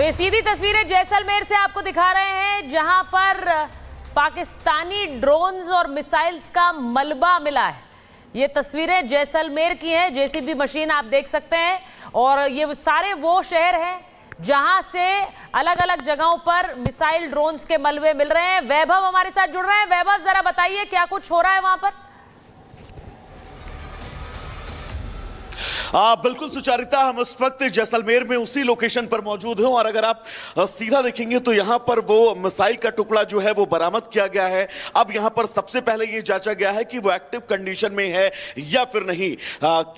तो ये सीधी तस्वीरें जैसलमेर से आपको दिखा रहे हैं, जहां पर पाकिस्तानी ड्रोन्स और मिसाइल्स का मलबा मिला है। ये तस्वीरें जैसलमेर की हैं, जेसीबी मशीन आप देख सकते हैं। और ये सारे वो शहर हैं जहां से अलग अलग जगहों पर मिसाइल ड्रोन्स के मलबे मिल रहे हैं। वैभव हमारे साथ जुड़ रहे हैं। वैभव, जरा बताइए क्या कुछ हो रहा है वहां पर। बिल्कुल सुचारिता, हम इस वक्त जैसलमेर में उसी लोकेशन पर मौजूद हैं और अगर आप सीधा देखेंगे तो यहां पर वो मिसाइल का टुकड़ा जो है वो बरामद किया गया है। अब यहां पर सबसे पहले ये जांचा गया है कि वो एक्टिव कंडीशन में है या फिर नहीं।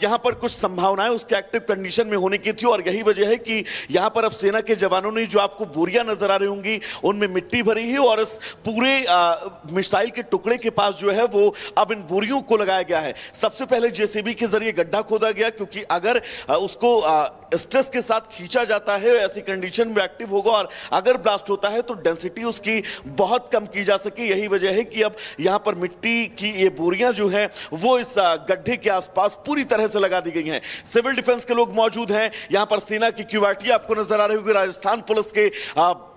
यहां पर कुछ संभावनाएं उसके एक्टिव कंडीशन में होने की थी और यही वजह है कि यहां पर अब सेना के जवानों ने, जो आपको बोरियां नजर आ रही होंगी, उनमें मिट्टी भरी है और इस पूरे मिसाइल के टुकड़े के पास जो है वो अब इन बोरियों को लगाया गया है। सबसे पहले जेसीबी के जरिए गड्ढा खोदा गया, क्योंकि अगर उसको स्ट्रेस के साथ खींचा जाता है ऐसी कंडीशन में एक्टिव होगा और अगर ब्लास्ट होता है तो डेंसिटी उसकी बहुत कम की जा सके। यही वजह है कि अब यहां पर मिट्टी की ये बोरियां जो हैं वो इस गड्ढे के आसपास पूरी तरह से लगा दी गई हैं। सिविल डिफेंस के लोग मौजूद हैं, यहां पर सेना की क्यूआरटी आपको नजर आ रही होगी, राजस्थान पुलिस के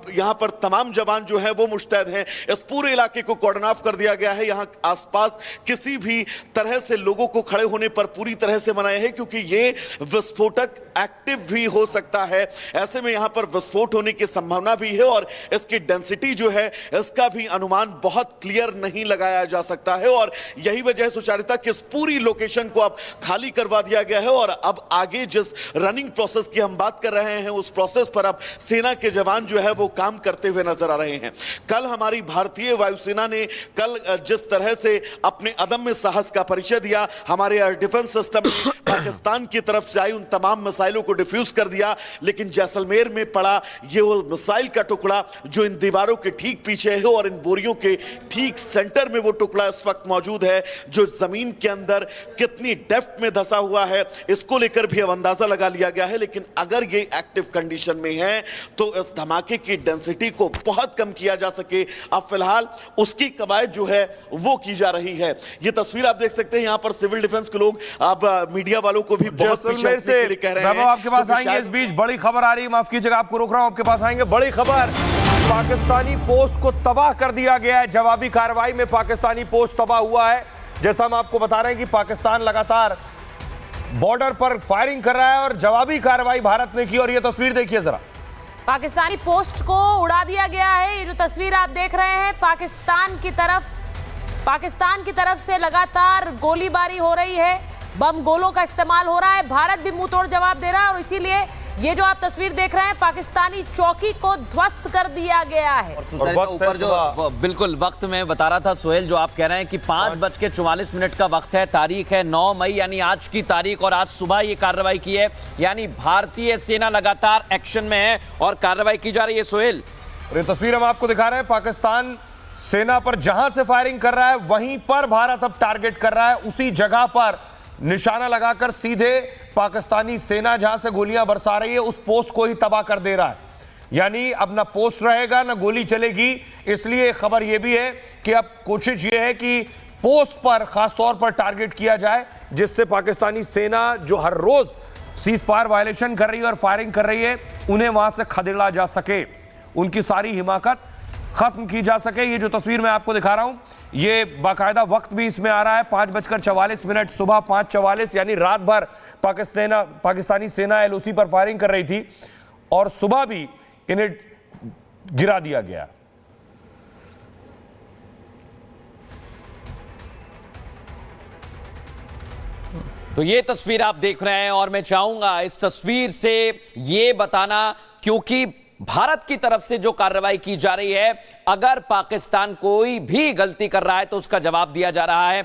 यहां पर तमाम जवान जो हैं वो मुस्तैद हैं। इस पूरे इलाके को कॉर्डन ऑफ कर दिया गया है। यहां आसपास किसी भी तरह से लोगों को खड़े होने पर पूरी तरह से मनाया है, क्योंकि ये विस्फोटक एक्टिव भी हो सकता है। ऐसे में यहां पर विस्फोट होने की संभावना भी है और इसकी डेंसिटी जो है इसका भी अनुमान बहुत क्लियर नहीं लगाया जा सकता है। और यही वजह है सुचारिता कि इस पूरी लोकेशन को अब खाली करवा दिया गया है और अब आगे जिस रनिंग प्रोसेस की हम बात कर रहे हैं उस प्रोसेस पर अब सेना के जवान जो है वो काम करते हुए नजर आ रहे हैं। कल हमारी भारतीय वायुसेना ने कल जिस तरह से अपने अदम्य साहस का परिचय दिया, हमारे एयर डिफेंस सिस्टम ने पाकिस्तान की तरफ से आई उन तमाम मिसाइलों को डिफ्यूज कर दिया, लेकिन जैसलमेर में पड़ा ये वो मिसाइल का टुकड़ा जो इन दीवारों के ठीक पीछे है और इन बोरियों के ठीक सेंटर में वो टुकड़ा इस वक्त मौजूद है, जो जमीन के अंदर कितनी डेप्थ में धंसा हुआ है इसको लेकर भी अब अंदाजा लगा लिया गया है। लेकिन अगर ये एक्टिव कंडीशन में है तो इस धमाके की डेंसिटी को बहुत कम किया जा सके। अब फिलहाल उसकी कवायद जो है वो की जा रही है। ये तस्वीर आप देख सकते हैं, यहां पर सिविल डिफेंस के लोग अब मीडिया वालों को भी बहुत पीछे हटने के लिए कह रहे हैं। आपके पास आएंगे, इस बीच बड़ी खबर आ रही है, माफ कीजिएगा आपको रोक रहा हूं, आपके पास आएंगे। बड़ी खबर, पाकिस्तानी पोस्ट को तबाह कर दिया गया है। जवाबी कार्रवाई में पाकिस्तानी पोस्ट तबाह हुआ है। जैसा हम आपको बता रहे हैं कि पाकिस्तान लगातार बॉर्डर पर फायरिंग कर रहा है और जवाबी कार्रवाई भारत ने की। और ये तस्वीर देखिए जरा, पाकिस्तानी पोस्ट को उड़ा दिया गया है। ये जो तस्वीर आप देख रहे हैं, पाकिस्तान की तरफ से लगातार गोलीबारी हो रही है, बम गोलों का इस्तेमाल हो रहा है। भारत भी मुंह तोड़ जवाब दे रहा है और इसीलिए ये जो आप तस्वीर देख रहे हैं, पाकिस्तानी चौकी को ध्वस्त कर दिया गया है। और ऊपर जो बिल्कुल वक्त में बता रहा था सोहेल, जो आप कह रहे हैं कि 5:44 का वक्त है, तारीख है 9 मई यानी आज की तारीख, और आज सुबह ये कार्रवाई की है। यानी भारतीय सेना लगातार एक्शन में है और कार्रवाई की जा रही है। सोहेल, ये तस्वीर हम आपको दिखा रहे हैं, पाकिस्तान सेना पर जहां से फायरिंग कर रहा है वहीं पर भारत अब टारगेट कर रहा है। उसी जगह पर निशाना लगाकर सीधे पाकिस्तानी सेना जहां से गोलियां बरसा रही है उस पोस्ट को ही तबाह कर दे रहा है। यानी अब ना पोस्ट रहेगा ना गोली चलेगी। इसलिए खबर यह भी है कि अब कोशिश यह है कि पोस्ट पर खासतौर पर टारगेट किया जाए, जिससे पाकिस्तानी सेना जो हर रोज सीज फायर वायलेशन कर रही है और फायरिंग कर रही है उन्हें वहां से खदेड़ा जा सके, उनकी सारी हिमाकत खत्म की जा सके। ये जो तस्वीर मैं आपको दिखा रहा हूं, ये बाकायदा वक्त भी इसमें आ रहा है 5:44, सुबह 5:44, यानी रात भर पाकिस्तानी सेना एलओसी पर फायरिंग कर रही थी और सुबह भी इन्हें गिरा दिया गया। तो ये तस्वीर आप देख रहे हैं और मैं चाहूंगा इस तस्वीर से ये बताना, क्योंकि भारत की तरफ से जो कार्रवाई की जा रही है, अगर पाकिस्तान कोई भी गलती कर रहा है तो उसका जवाब दिया जा रहा है।